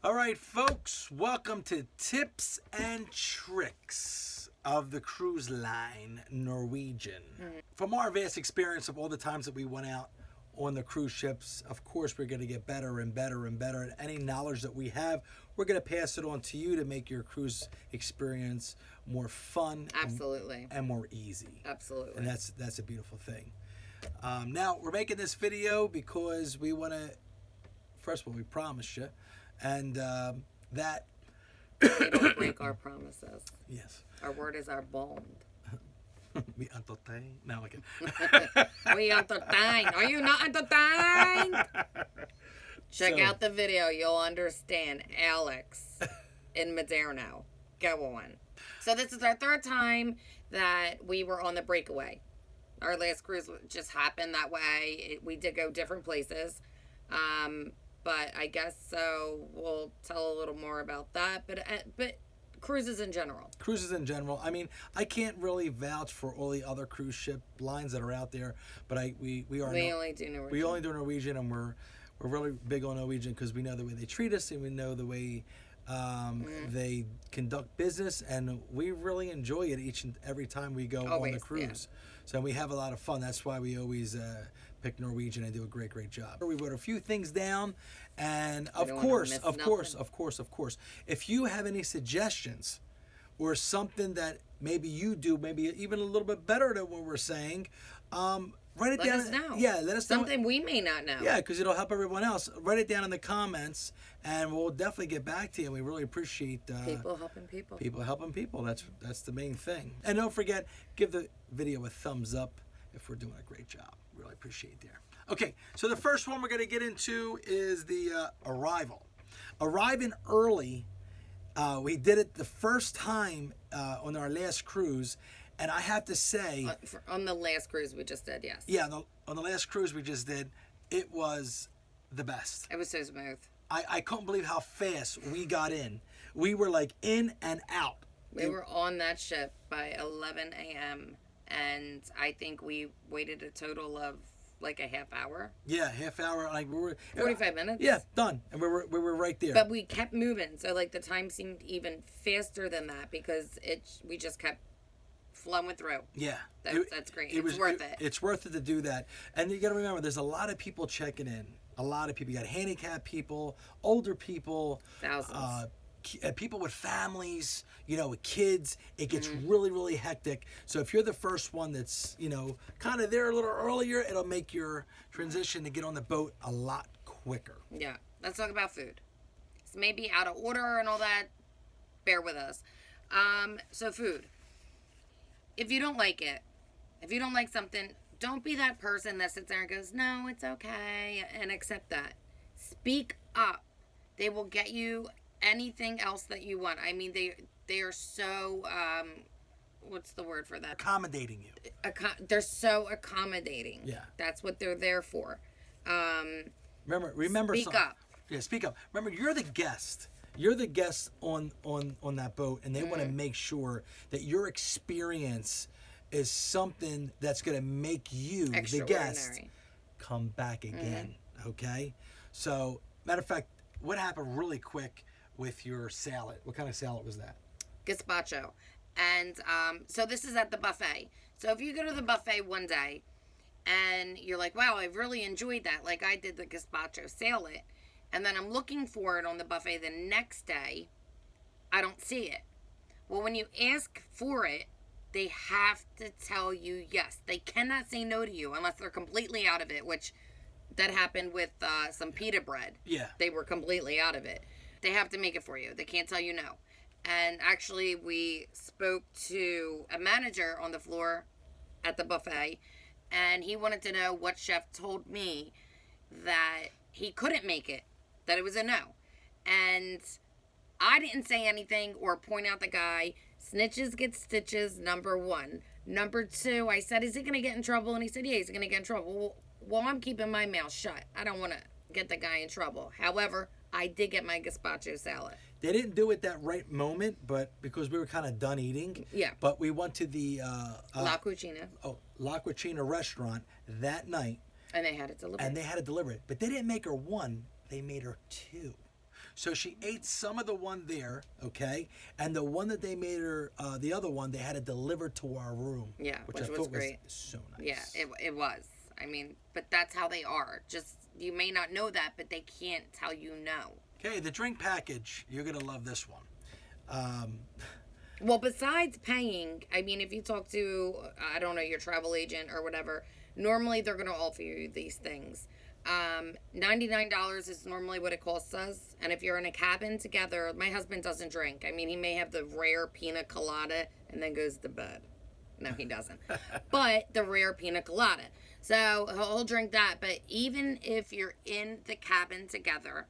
All right, folks, welcome to Tips and Tricks of the Cruise Line Norwegian. From our vast experience of all the times that we went out on the cruise ships, of course, we're going to get better and better and better. And any knowledge that we have, we're going to pass it on to you to make your cruise experience more fun. Absolutely. And more easy. Absolutely. And that's a beautiful thing. Now, we're making this video because we want to, first of all, we promised you, and that... We don't break our promises. Yes. Our word is our bond. We entertain. No, okay. We entertain. Are you not entertained? Check out the video. You'll understand. Alex in Maderno. Go on. So this is our third time that we were on the breakaway. Our last cruise just happened that way. We did go different places. But I guess so. We'll tell a little more about that. But cruises in general. Cruises in general. I mean, I can't really vouch for all the other cruise ship lines that are out there, but we only do Norwegian. We only do Norwegian, and we're really big on Norwegian because we know the way they treat us and we know the way they conduct business, and we really enjoy it each and every time we go on the cruise. Yeah. So we have a lot of fun. That's why we always pick Norwegian and do a great job. We wrote a few things down, and of course, if you have any suggestions or something that maybe you do, maybe even a little bit better than what we're saying, write it down. Let us know. Yeah, let us know. Something we may not know. Yeah, because it'll help everyone else. Write it down in the comments, and we'll definitely get back to you. And we really appreciate people helping people. People helping people. That's the main thing. And don't forget, give the video a thumbs up if we're doing a great job. Really appreciate there. Okay, so the first one we're going to get into is the arrival. Arriving early. We did it the first time on our last cruise. And I have to say... on the last cruise we just did, yes. Yeah, on the last cruise we just did, it was the best. It was so smooth. I couldn't believe how fast we got in. We were like in and out. We were on that ship by 11 a.m. And I think we waited a total of like a half hour. Yeah, half hour. Like we were 45 minutes. Yeah, done. And we were right there. But we kept moving, so like the time seemed even faster than that because we just kept flowing through. Yeah. That's great. It's worth it. It's worth it to do that. And you got to remember, there's a lot of people checking in. A lot of people. You got handicapped people, older people. Thousands. People with families, with kids. It gets really hectic. So if you're the first one that's, kind of there a little earlier, it'll make your transition to get on the boat a lot quicker. Yeah. Let's talk about food. It's maybe out of order and all that. Bear with us. So food. If you don't like it, if you don't like something, don't be that person that sits there and goes, no, it's okay, and accept that. Speak up. They will get you anything else that you want. I mean, they are so, what's the word for that? Accommodating you. They're so accommodating. Yeah. That's what they're there for. Remember. Speak up. Yeah, speak up. Remember, you're the guest. You're the guest on that boat, and they want to make sure that your experience is something that's going to make you, the guest, come back again. Okay? So, matter of fact, what happened really quick with your salad? What kind of salad was that? Gazpacho. And so this is at the buffet. So if you go to the buffet one day and you're like, wow, I really enjoyed that. Like I did the gazpacho salad. And then I'm looking for it on the buffet the next day. I don't see it. Well, when you ask for it, they have to tell you yes. They cannot say no to you unless they're completely out of it, which that happened with some pita bread. Yeah. They were completely out of it. They have to make it for you. They can't tell you no. And actually, we spoke to a manager on the floor at the buffet, and he wanted to know what chef told me that he couldn't make it. That it was a no. And I didn't say anything or point out the guy. Snitches get stitches, number one. Number two, I said, is he going to get in trouble? And he said, yeah, he's going to get in trouble. Well, I'm keeping my mouth shut. I don't want to get the guy in trouble. However, I did get my gazpacho salad. They didn't do it that right moment, but because we were kind of done eating. Yeah. But we went to the La Cucina. La Cucina restaurant that night. And they had it delivered. But they didn't make her one. They made her two. So she ate some of the one there, okay, and the one that they made her, the other one, they had it delivered to our room. Yeah, which I was thought great. was so nice. Yeah, it was. I mean, but that's how they are. Just, you may not know that, but they can't tell you no. Okay, the drink package. You're going to love this one. Well, besides paying, I mean, if you talk to, I don't know, your travel agent or whatever, normally they're going to offer you these things. $99 is normally what it costs us. And if you're in a cabin together, my husband doesn't drink. I mean, he may have the rare pina colada and then goes to bed. No, he doesn't. But the rare pina colada. So he'll drink that. But even if you're in the cabin together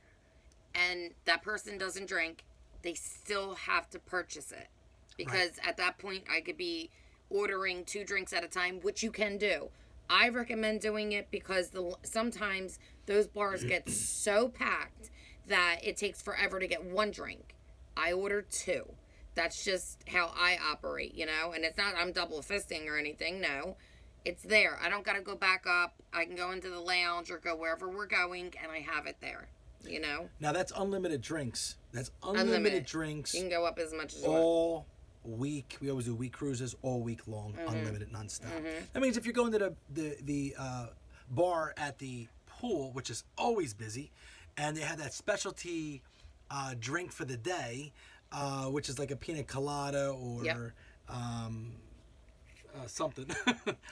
and that person doesn't drink, they still have to purchase it. Because at that point, I could be ordering 2 drinks at a time, which you can do. I recommend doing it because sometimes those bars get so packed that it takes forever to get 1 drink. I order 2. That's just how I operate, you know? And it's not I'm double fisting or anything, no. It's there. I don't got to go back up. I can go into the lounge or go wherever we're going, and I have it there, you know? Now, that's unlimited drinks. That's unlimited drinks. You can go up as much as you want. Week. We always do week cruises all week long, unlimited, nonstop. That means if you're going to the bar at the pool, which is always busy, and they have that specialty drink for the day, which is like a pina colada or something.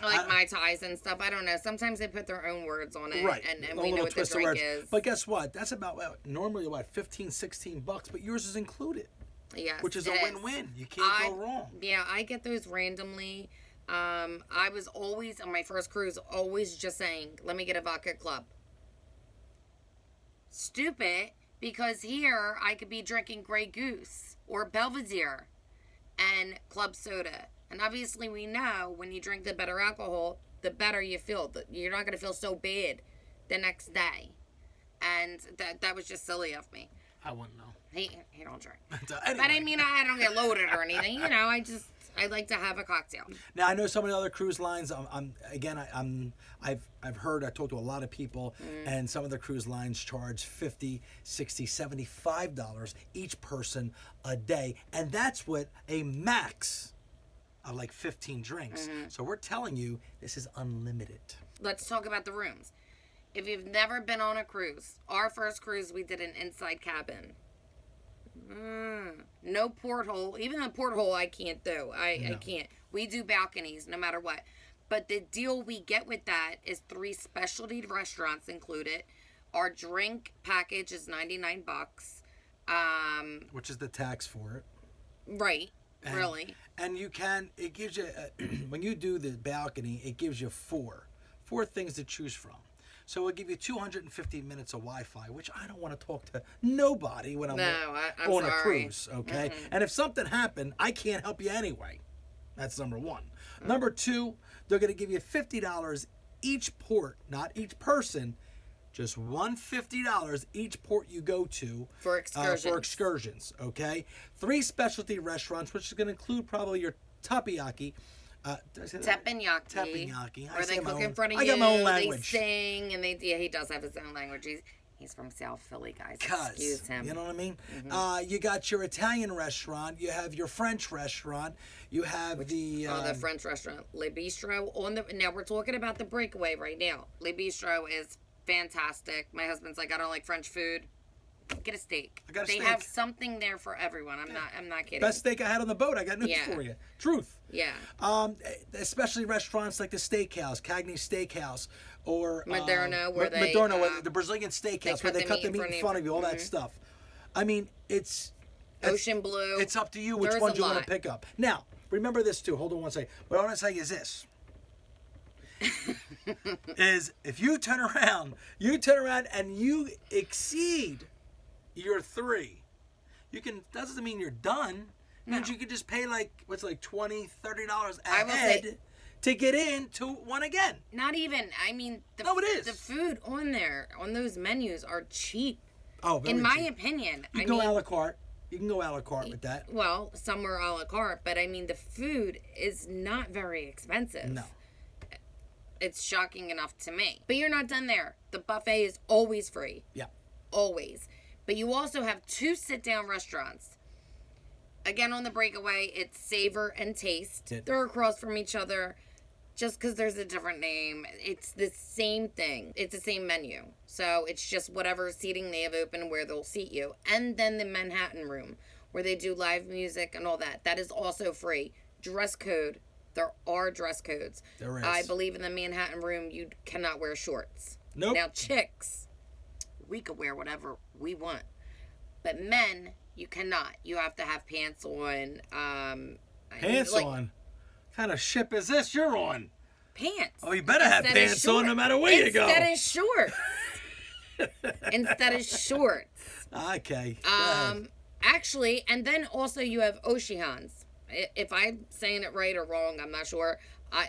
Like Mai Tais and stuff. I don't know. Sometimes they put their own words on it, right? And we know what the drink is. But guess what? That's about normally about $15-$16, but yours is included. Yes, which is a win-win. You can't go wrong. Yeah, I get those randomly. I was always, on my first cruise, always just saying, let me get a vodka club. Stupid, because here I could be drinking Grey Goose or Belvedere and club soda. And obviously we know when you drink the better alcohol, the better you feel. You're not going to feel so bad the next day. And that was just silly of me. I wouldn't know. He don't drink. Anyway. But I mean, I don't get loaded or anything. You know, I like to have a cocktail. Now I know some of the other cruise lines. I've heard. I talked to a lot of people, and some of the cruise lines charge $50, $60, $75 each person a day, and that's with a max of like 15 drinks. So we're telling you this is unlimited. Let's talk about the rooms. If you've never been on a cruise, our first cruise we did an inside cabin. No porthole. Even the porthole I can't do. I can't. We do balconies no matter what. But the deal we get with that is 3 specialty restaurants included. Our drink package is $99. Which is the tax for it. Right. Really. And it gives you, when you do the balcony, it gives you four things to choose from. So it'll give you 250 minutes of Wi-Fi, which I don't want to talk to nobody when I'm on a cruise, okay? And if something happened, I can't help you anyway. That's number 1. Number 2, they're going to give you $50 each port, not each person, just $150 each port you go to for excursions. Okay? 3 specialty restaurants, which is going to include probably your takoyaki. Teppanyaki. Where they cook in front of you. I got my own language. They sing, and he does have his own language. He's from South Philly, guys. Excuse him. You know what I mean? You got your Italian restaurant. You have your French restaurant. You have the French restaurant, Le Bistro. Now we're talking about the breakaway right now. Le Bistro is fantastic. My husband's like, I don't like French food. Get a steak. They have something there for everyone. I'm not kidding. Best steak I had on the boat. I got news for you. Truth. Yeah. Especially restaurants like the Steakhouse, Cagney Steakhouse, or Moderno, the Brazilian Steakhouse, where they cut the meat in front of you, all that stuff. I mean, it's Ocean Blue. It's up to you which ones you want to pick up. Now, remember this too. Hold on one second. What I want to tell you is this. is if you turn around and you exceed your 3, doesn't mean you're done. It means you could just pay like $20, $30 ahead to get into one again. Not even. I mean, it is. The food on those menus are cheap. Oh, very in my cheap. Opinion. You can go a la carte. You can go a la carte with that. Well, some are a la carte, but I mean, the food is not very expensive. No. It's shocking enough to me. But you're not done there. The buffet is always free. Yeah. Always. But you also have 2 sit-down restaurants. Again, on the Breakaway, it's Savor and Taste. They're across from each other. Just because there's a different name, it's the same thing. It's the same menu. So it's just whatever seating they have open where they'll seat you. And then the Manhattan Room, where they do live music and all that. That is also free. Dress code. There are dress codes. There is. I believe in the Manhattan Room, you cannot wear shorts. Nope. Now, chicks, we could wear whatever we want. But men, you cannot. You have to have pants on. Pants on? What kind of ship is this you're on? Pants. Oh, you better have pants on no matter where you go. Instead of shorts. Instead of shorts. Okay. Actually, and then also you have Oceans. If I'm saying it right or wrong, I'm not sure.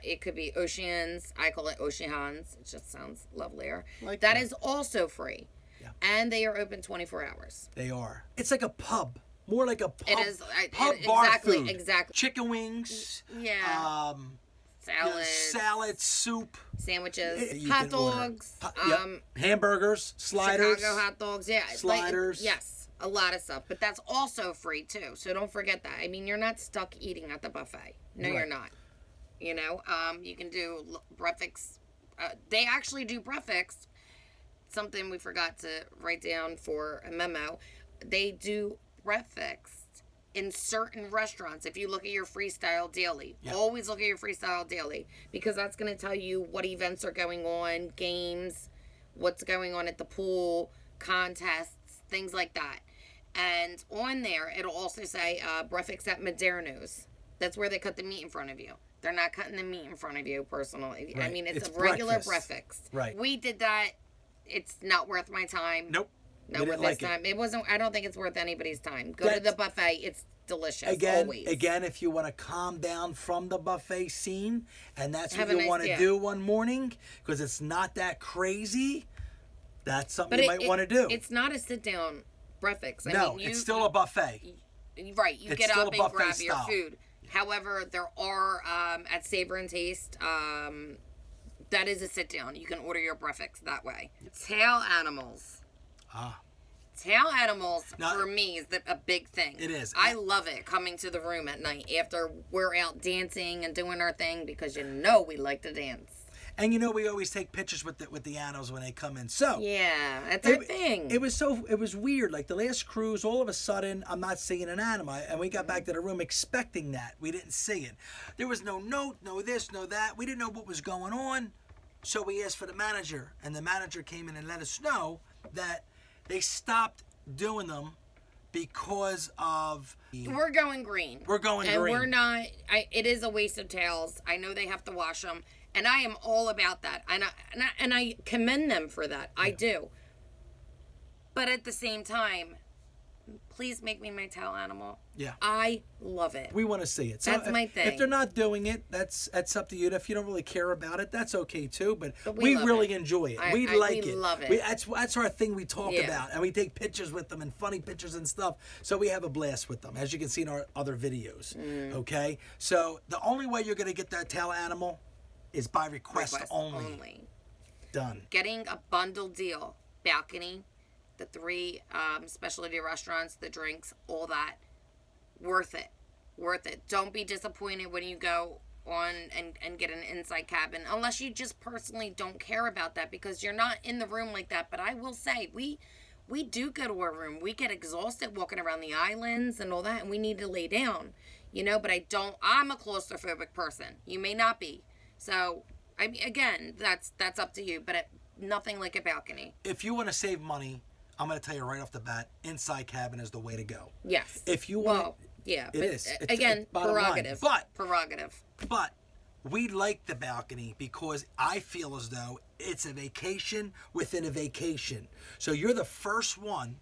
It could be Oceans. I call it Oceans. It just sounds lovelier. That is also free. Yeah. And they are open 24 hours. They are. It's like a pub. More like a pub. It is. Pub bar exactly, food. Exactly. Chicken wings. Yeah. Salad, soup. Sandwiches. Hot dogs. Hamburgers. Sliders. Chicago hot dogs. Yeah. Sliders. Yes. A lot of stuff. But that's also free, too. So don't forget that. I mean, you're not stuck eating at the buffet. No, right. You're not. You know, you can do breakfast. They actually do breakfast. Something we forgot to write down for a memo. They do breakfast in certain restaurants. If you look at your Freestyle Daily, always look at your Freestyle Daily, because that's going to tell you what events are going on, games, what's going on at the pool, contests, things like that. And on there, it'll also say breakfast at Moderno's. That's where they cut the meat in front of you. They're not cutting the meat in front of you, personally. Right. I mean, it's a regular breakfast. Right. We did that. It's not worth my time. Nope. Not worth his time. It wasn't. I don't think it's worth anybody's time. Go to the buffet. It's delicious. Always. Again, if you want to calm down from the buffet scene, and that's what you want to do one morning, because it's not that crazy, that's something you might want to do. It's not a sit-down breakfast. No, it's still a buffet. Right. You get up and grab your food. However, there are, at Savor and Taste, that is a sit-down. You can order your breakfast that way. Tail animals. Tail animals, for me, is a big thing. It is. I love it, coming to the room at night after we're out dancing and doing our thing, because you know we like to dance. And you know, we always take pictures with the animals when they come in. So yeah, that's our thing. It was weird. Like the last cruise, all of a sudden, I'm not seeing an animal, and we got back to the room expecting that. We didn't see it. There was no note, no this, no that. We didn't know what was going on. So we asked for the manager, and the manager came in and let us know that they stopped doing them because of... We're going green. And we're not... it is a waste of tails. I know they have to wash them. And I am all about that. And I commend them for that. I do. But at the same time, please make me my tail animal. Yeah. I love it. We want to see it. So that's my thing. If they're not doing it, that's up to you. If you don't really care about it, that's okay too. But we really enjoy it. We like it. We love it. That's our thing we talk about. And we take pictures with them and funny pictures and stuff. So we have a blast with them, as you can see in our other videos. Okay? So the only way you're going to get that tail animal is by request only. Done. Getting a bundle deal. Balcony, the 3 specialty restaurants, the drinks, all that. Worth it. Worth it. Don't be disappointed when you go on and get an inside cabin, unless you just personally don't care about that, because you're not in the room like that. But I will say, we do go to our room. We get exhausted walking around the islands and all that, and we need to lay down. You know, but I'm a claustrophobic person. You may not be. So, I mean, again, that's up to you, but nothing like a balcony. If you want to save money, I'm going to tell you right off the bat, inside cabin is the way to go. Yes. If you want... Well, yeah. It is. Again, prerogative. Prerogative. But we like the balcony because I feel as though it's a vacation within a vacation. So you're the first one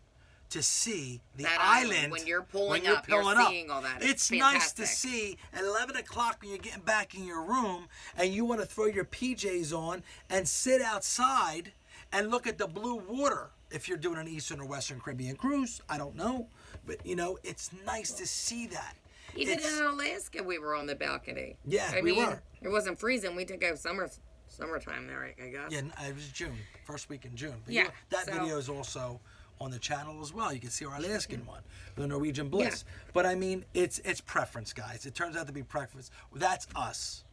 to see the island when you're pulling up. You're seeing all that. It's nice to see at 11 o'clock when you're getting back in your room and you want to throw your PJs on and sit outside and look at the blue water. If you're doing an Eastern or Western Caribbean cruise, I don't know. But, you know, it's nice to see that. Even in Alaska, we were on the balcony. Yeah, we were. It wasn't freezing. We did go summertime there, I guess. Yeah, it was June. First week in June. But yeah. That video is also on the channel as well. You can see our Alaskan one, the Norwegian Bliss. Yeah. But I mean, it's preference, guys. It turns out to be preference. That's us.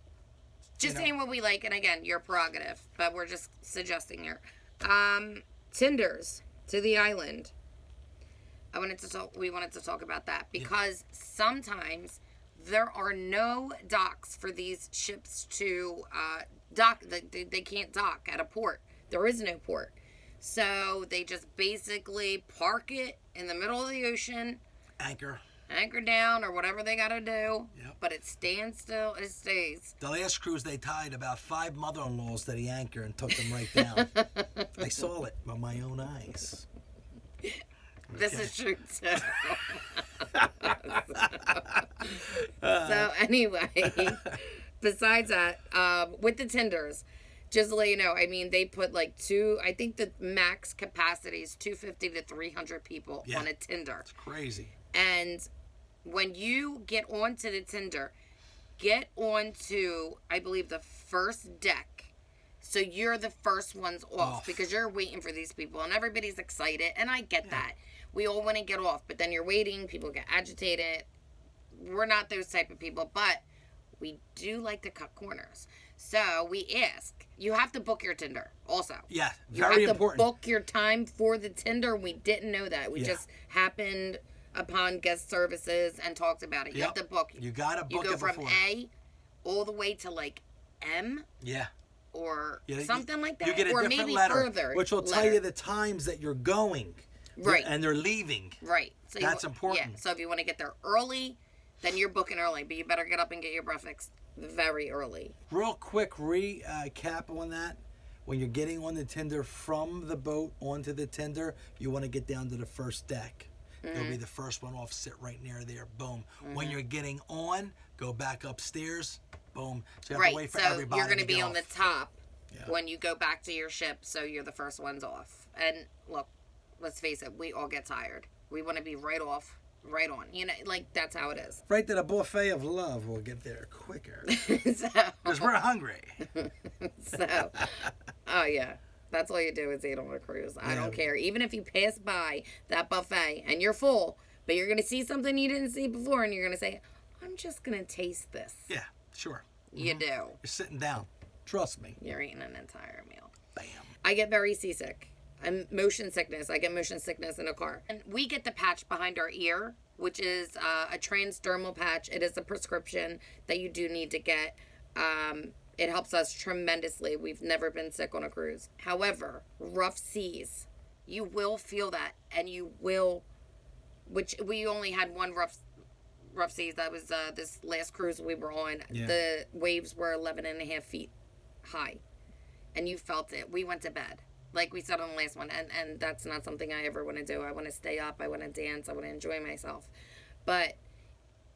Just saying what we like, and again, your prerogative, but we're just suggesting here. Tinders to the island. We wanted to talk about that because sometimes there are no docks for these ships to dock. They can't dock at a port. There is no port. So they just basically park it in the middle of the ocean. Anchor down or whatever they got to do. Yep. But it stands still. It stays. The last cruise they tied about 5 mother-in-laws to the anchor and took them right down. I saw it with my own eyes. This is true too. So anyway, besides that, with the Tinders, just to let you know, I mean, they put I think the max capacity is 250 to 300 people on a Tinder. It's crazy. And when you get onto the Tinder, get onto, I believe, the first deck. So you're the first ones off because you're waiting for these people and everybody's excited. And I get that. We all want to get off, but then you're waiting. People get agitated. We're not those type of people, but we do like to cut corners. So we ask, you have to book your Tinder also. Yeah, very important. You have to book your time for the Tinder. We didn't know that. We just happened upon guest services and talked about it. You have to book. You got to book it before. You go from A all the way to M. Yeah. Or something like that. You get a or different maybe letter, further. which will tell you the times that you're going. Right. And they're leaving. Right. So that's important. Yeah. So if you want to get there early, then you're booking early. But you better get up and get your breakfast very early. Real quick recap on that. When you're getting on the Tinder from the boat onto the Tinder, you want to get down to the first deck. You'll be the first one off, sit right near there. Boom. When you're getting on, go back upstairs. Boom. So you have to wait for everybody. You're going to be on the top when you go back to your ship, so you're the first ones off. And look, let's face it, we all get tired. We want to be right off, right on. You know, that's how it is. Right to the buffet of love, we'll get there quicker. Because we're hungry. That's all you do is eat on a cruise. I don't care. Even if you pass by that buffet and you're full, but you're going to see something you didn't see before, and you're going to say, I'm just going to taste this. Yeah, sure. You do. You're sitting down. Trust me. You're eating an entire meal. Bam. I get very seasick. I'm motion sickness. I get motion sickness in a car. And we get the patch behind our ear, which is a transdermal patch. It is a prescription that you do need to get. It helps us tremendously. We've never been sick on a cruise. However, rough seas, you will feel that, and you will, which we only had one rough seas. That was this last cruise we were on. Yeah. The waves were 11.5 feet high, and you felt it. We went to bed, like we said on the last one, and that's not something I ever want to do. I want to stay up. I want to dance. I want to enjoy myself. But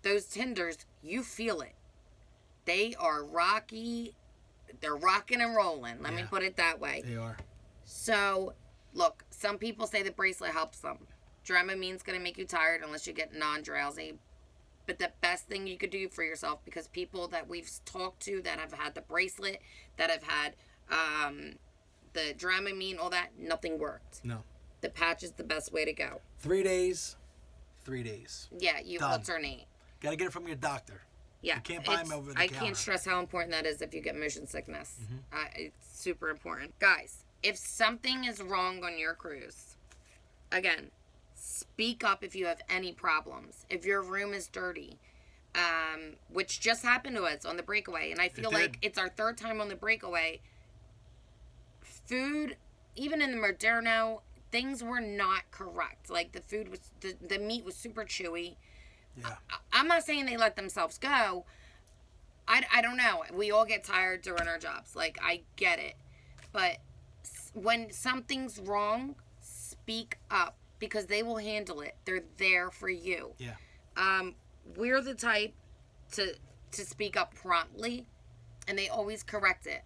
those Tinders, you feel it. They are rocky. They're rocking and rolling. Let me put it that way. They are. So, look, some people say the bracelet helps them. Dramamine's going to make you tired unless you get non-drowsy. But the best thing you could do for yourself, because people that we've talked to that have had the bracelet, that have had the Dramamine, all that, nothing worked. No. The patch is the best way to go. 3 days. Yeah, you alternate. Got to get it from your doctor. Yeah, you can't buy them over the counter. I can't stress how important that is if you get motion sickness. It's super important. Guys, if something is wrong on your cruise, again, speak up if you have any problems. If your room is dirty, which just happened to us on the breakaway, and I feel like it's our third time on the breakaway. Food, even in the Moderno, things were not correct. Like the food was, the meat was super chewy. Yeah. I'm not saying they let themselves go. I don't know. We all get tired during our jobs. Like, I get it. But when something's wrong, speak up because they will handle it. They're there for you. Yeah. We're the type to speak up promptly, and they always correct it.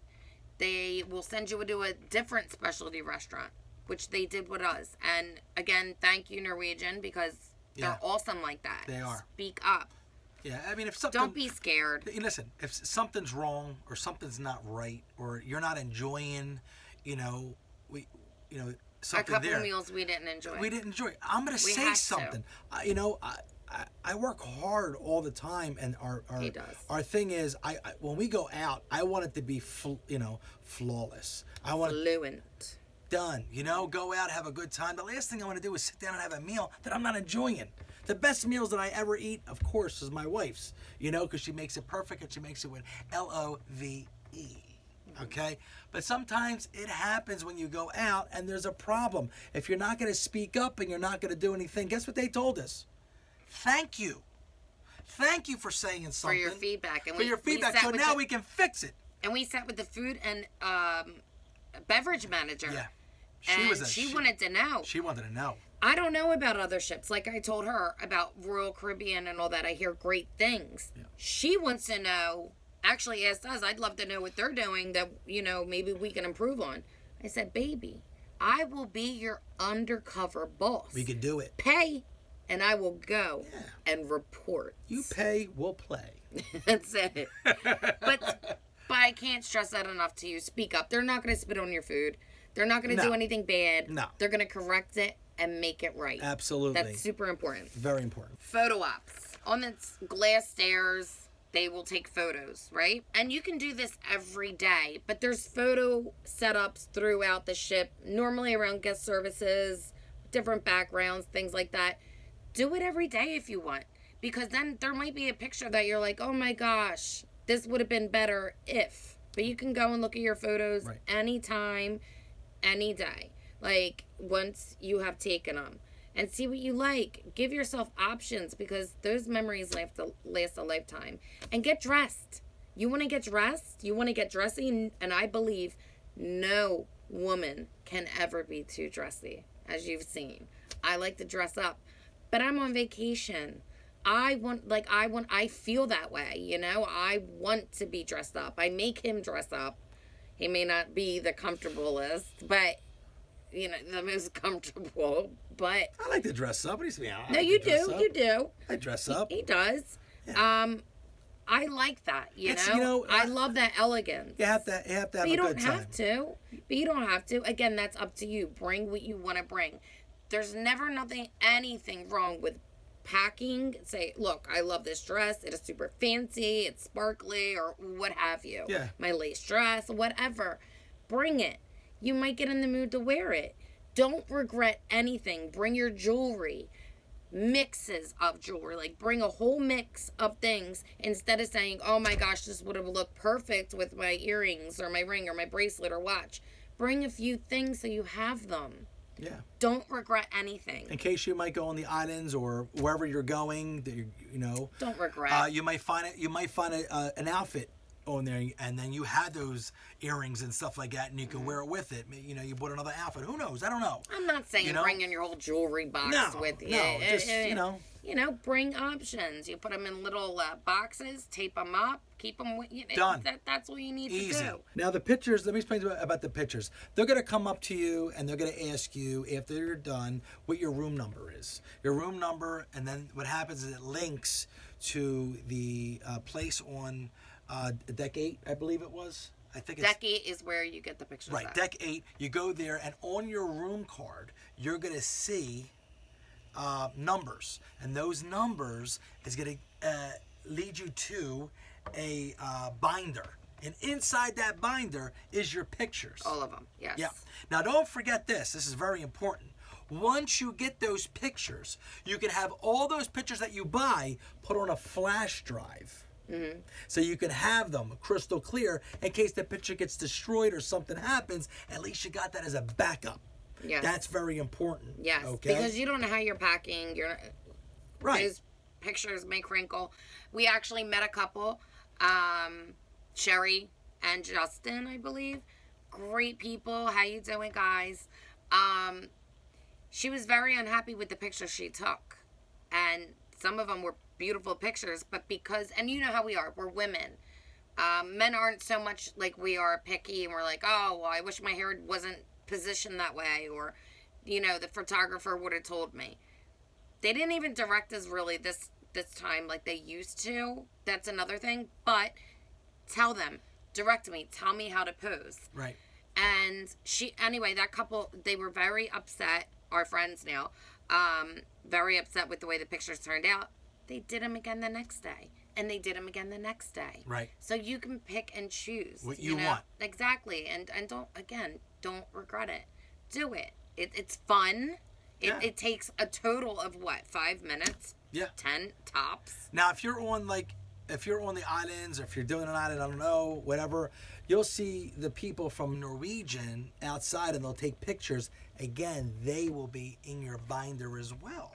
They will send you to a different specialty restaurant, which they did with us. And, again, thank you, Norwegian, because they're awesome like that. They are. Speak up. Yeah, I mean, if something... Don't be scared. Listen, if something's wrong or something's not right or you're not enjoying, something a couple there. of meals we didn't enjoy. I'm going to say something. I work hard all the time, and our thing is, I when we go out, I want it to be flawless. I want fluent. Done. Go out, have a good time. The last thing I want to do is sit down and have a meal that I'm not enjoying. The best meals that I ever eat, of course, is my wife's. Because she makes it perfect, and she makes it with LOVE. Okay? But sometimes it happens when you go out and there's a problem. If you're not going to speak up and you're not going to do anything, guess what they told us? Thank you. Thank you for saying something. For your feedback. And your feedback. So now we can fix it. And we sat with the food and beverage manager. Yeah. She wanted to know. She wanted to know. I don't know about other ships. Like I told her about Royal Caribbean and all that. I hear great things. Yeah. She wants to know. Actually asked us, I'd love to know what they're doing that, maybe we can improve on. I said, baby, I will be your undercover boss. We can do it. Pay, and I will go and report. You pay, we'll play. That's it. But I can't stress that enough to you. Speak up. They're not going to spit on your food. They're not going to do anything bad. No. They're going to correct it and make it right. Absolutely. That's super important. Very important. Photo ops. On the glass stairs, they will take photos, right? And you can do this every day, but there's photo setups throughout the ship, normally around guest services, different backgrounds, things like that. Do it every day if you want, because then there might be a picture that you're like, oh my gosh, this would have been better if. But you can go and look at your photos anytime, any day, like once you have taken them. And see what you like. Give yourself options, because those memories last a lifetime. And get dressed. You want to get dressed? You want to get dressy? And I believe no woman can ever be too dressy, as you've seen. I like to dress up. But I'm on vacation. I feel that way, I want to be dressed up. I make him dress up. He may not be the comfortablest, but, the most comfortable. But I like to dress up. What do you mean? No, you do. You do. I dress up. He does. Yeah. I like that. I love that elegance. You have to have a good time. You don't have to. Again, that's up to you. Bring what you want to bring. There's never anything wrong with packing. Say, look, I love this dress. It is super fancy. It's sparkly, or what have you. Yeah. My lace dress, whatever. Bring it. You might get in the mood to wear it. Don't regret anything. Bring your jewelry. Mixes of jewelry. Like, bring a whole mix of things instead of saying, oh my gosh, this would have looked perfect with my earrings or my ring or my bracelet or watch. Bring a few things so you have them. Yeah. Don't regret anything. In case you might go on the islands or wherever you're going, Don't regret. You might find an outfit on there, and then you had those earrings and stuff like that, and you can wear it with it. You bought another outfit. Who knows? I don't know. I'm not saying bring in your whole jewelry box with you. No, just, bring options. You put them in little boxes, tape them up, keep them with you. Done. That's what you need Easy. to do. Now the pictures, let me explain to you about the pictures. They're going to come up to you, and they're going to ask you, after you're done, what your room number is. Your room number, and then what happens is it links to the place on Deck 8, I believe it was. I think it's Deck 8 is where you get the pictures. Right, at. Deck 8. You go there, and on your room card, you're going to see numbers, and those numbers is going to lead you to a binder, and inside that binder is your pictures. All of them. Yes. Yeah. Now, don't forget this. This is very important. Once you get those pictures, you can have all those pictures that you buy put on a flash drive. Mm-hmm. So you can have them crystal clear in case the picture gets destroyed or something happens. At least you got that as a backup. Yes. That's very important. Yes. Okay? Because you don't know how you're packing. Right. Those pictures may crinkle. We actually met a couple, Sherry and Justin, I believe. Great people. How you doing, guys? She was very unhappy with the pictures she took. And some of them were beautiful pictures, but because, and you know how we are, we're women. Men aren't so much like we are picky, and we're like, oh, well, I wish my hair wasn't positioned that way, or, the photographer would have told me. They didn't even direct us really this time like they used to. That's another thing, but tell them, direct me, tell me how to pose. Right. And anyway, that couple, they were very upset, our friends now, very upset with the way the pictures turned out. They did them again the next day. And they did them again the next day. Right. So you can pick and choose. What you want. Exactly. And don't regret it. Do it. It's fun. It takes a total of, 5 minutes? Yeah. 10 tops. Now, if you're on the islands, or if you're doing an island, I don't know, whatever, you'll see the people from Norwegian outside, and they'll take pictures. Again, they will be in your binder as well.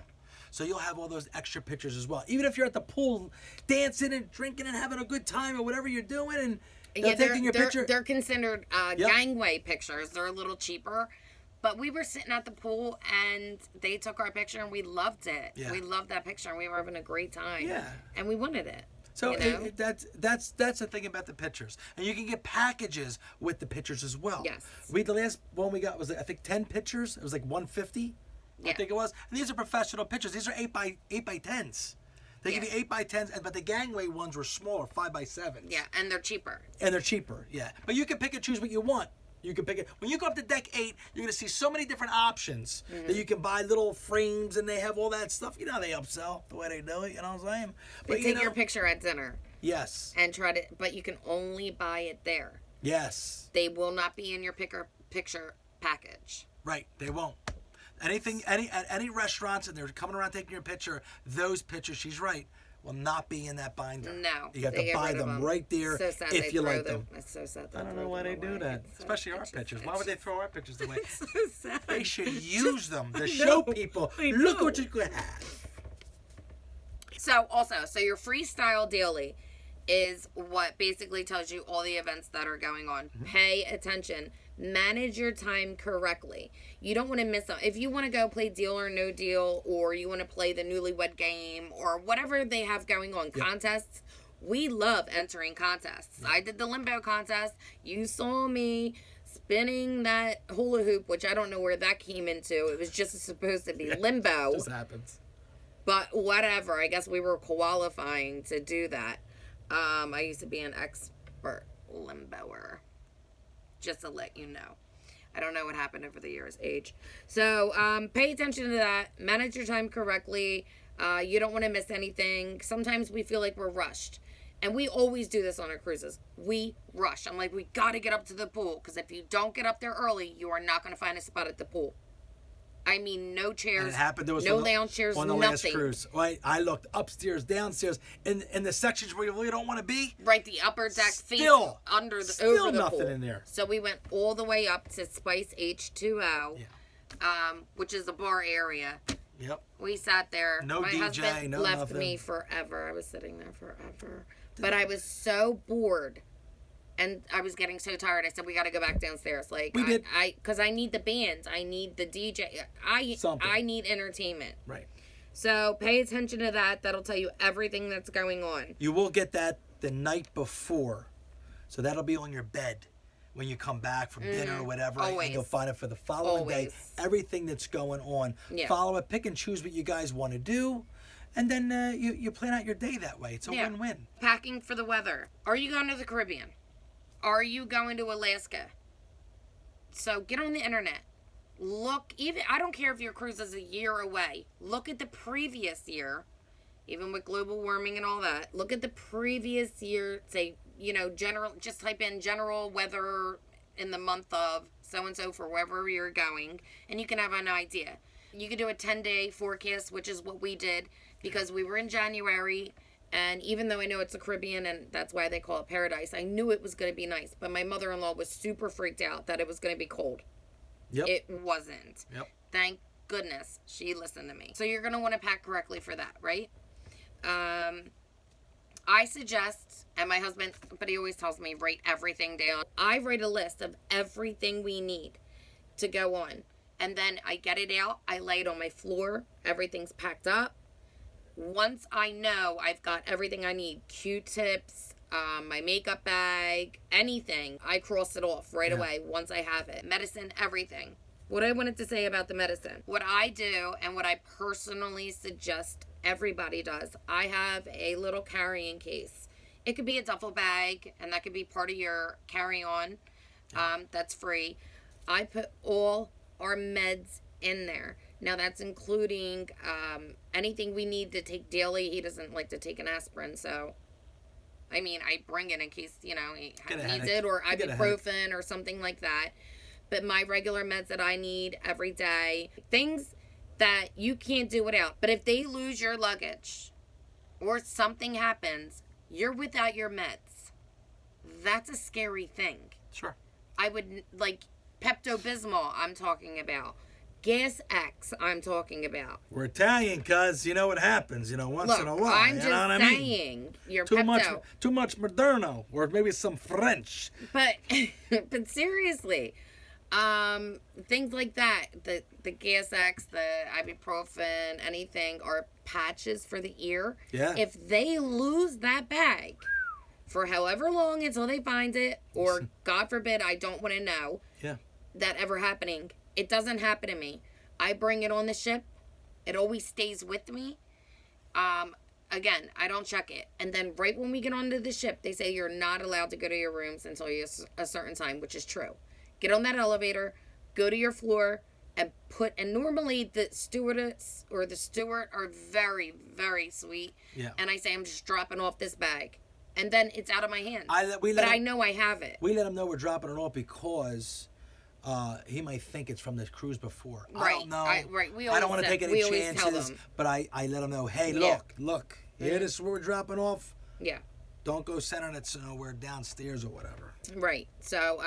So you'll have all those extra pictures as well. Even if you're at the pool dancing and drinking and having a good time or whatever you're doing, and they're taking your picture. They're considered gangway pictures. They're a little cheaper. But we were sitting at the pool, and they took our picture, and we loved it. Yeah. We loved that picture, and we were having a great time. Yeah. And we wanted it. So that's the thing about the pictures. And you can get packages with the pictures as well. Yes. The last one we got was, I think, 10 pictures. It was like $150. I think it was. And these are professional pictures. These are 8 by 10s. They give you 8 by 10s, but the gangway ones were smaller, 5 by 7s. Yeah, and they're cheaper. Yeah. But you can pick and choose what you want. You can pick it. When you go up to deck 8, you're going to see so many different options that you can buy little frames, and they have all that stuff. You know how they upsell the way they do it, you know what I'm saying? But they take your picture at dinner. Yes. And but you can only buy it there. Yes. They will not be in your picture package. Right, they won't. At any restaurants, and they're coming around taking your picture, those pictures, she's right, will not be in that binder. No. You have to buy them right there if you like them. It's so sad. I don't know why they do that. Especially our pictures. Why would they throw our pictures away? It's so sad. They should use them to show people, look what you could have. So your freestyle daily is what basically tells you all the events that are going on. Mm-hmm. Pay attention. Manage your time correctly. You don't want to miss them. If you want to go play Deal or No Deal, or you want to play the Newlywed Game, or whatever they have going on, contests, we love entering contests. I did the Limbo Contest. You saw me spinning that hula hoop, which I don't know where that came into. It was just supposed to be limbo. It just happens. But whatever. I guess we were qualifying to do that. I used to be an expert limboer. Just to let you know. I don't know what happened over the years, age. So pay attention to that. Manage your time correctly. You don't want to miss anything. Sometimes we feel like we're rushed. And we always do this on our cruises. We rush. I'm like, we got to get up to the pool. Because if you don't get up there early, you are not going to find a spot at the pool. I mean, no chairs, and it happened to us no lounge chairs, on the nothing. Last cruise. Right, I looked upstairs, downstairs, in the sections where you really don't want to be. Right, the upper deck, still over the nothing pool. In there. So we went all the way up to Spice H2O, which is a bar area. Yep. We sat there. No My DJ, husband no left nothing. me forever. I was sitting there forever, but I was so bored. And I was getting so tired. I said, we got to go back downstairs. Like, we did. Because I need the band. I need the DJ. I need entertainment. Right. So pay attention to that. That'll tell you everything that's going on. You will get that the night before. So that'll be on your bed when you come back from dinner or whatever. Always. And you'll find it for the following day. Everything that's going on. Yeah. Follow it. Pick and choose what you guys want to do. And then you plan out your day that way. It's a win-win. Packing for the weather. Are you going to the Caribbean? Are you going to Alaska? So get on the internet. Look, I don't care if your cruise is a year away. Look at the previous year, even with global warming and all that. Look at the previous year. Say, just type in general weather in the month of so-and-so for wherever you're going, and you can have an idea. You could do a 10-day forecast, which is what we did, because we were in January. And even though I know it's the Caribbean and that's why they call it paradise, I knew it was going to be nice. But my mother-in-law was super freaked out that it was going to be cold. Yep. It wasn't. Yep. Thank goodness she listened to me. So you're going to want to pack correctly for that, right? I suggest, and my husband, but he always tells me, write everything down. I write a list of everything we need to go on. And then I get it out. I lay it on my floor. Everything's packed up. Once I know I've got everything I need, Q-tips, my makeup bag, anything, I cross it off right away once I have it. Medicine, everything. What I wanted to say about the medicine. What I do and what I personally suggest everybody does, I have a little carrying case. It could be a duffel bag, and that could be part of your carry-on. That's free. I put all our meds in there. Now, that's including anything we need to take daily. He doesn't like to take an aspirin, so... I mean, I bring it in case, he needs it, or ibuprofen or something like that. But my regular meds that I need every day, things that you can't do without. But if they lose your luggage or something happens, you're without your meds. That's a scary thing. Sure. I would, Pepto-Bismol, I'm talking about. Gas X, I'm talking about. We're Italian, cuz you know what happens, once in a while. I'm just what saying, I mean? Your too Pepto. Too much Moderno, or maybe some French. But seriously, things like that, the Gas X, the ibuprofen, anything, or patches for the ear. Yeah. If they lose that bag for however long until they find it, or God forbid, I don't want to know. Yeah. That ever happening. It doesn't happen to me. I bring it on the ship. It always stays with me. Again, I don't check it. And then right when we get onto the ship, they say you're not allowed to go to your rooms until a certain time, which is true. Get on that elevator, go to your floor, and normally the stewardess or the steward are very, very sweet. Yeah. And I say, I'm just dropping off this bag. And then it's out of my hands. I know I have it. We let them know we're dropping it off because... he might think it's from the cruise before. Right. I don't know. We I don't want to take any chances. Tell them. But I let them know, hey, look. Here, this is where we're dropping off. Yeah. Don't go sending it somewhere downstairs or whatever. Right. So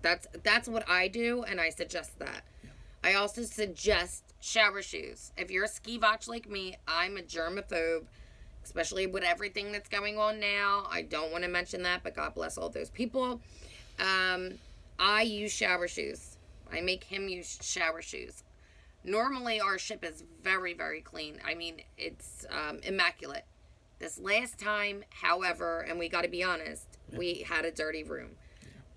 that's what I do, and I suggest that. Yeah. I also suggest shower shoes. If you're a ski botch like me, I'm a germaphobe, especially with everything that's going on now. I don't want to mention that, but God bless all those people. I use shower shoes. I make him use shower shoes. Normally, our ship is very, very clean. I mean, it's immaculate. This last time, however, and we got to be honest, we had a dirty room.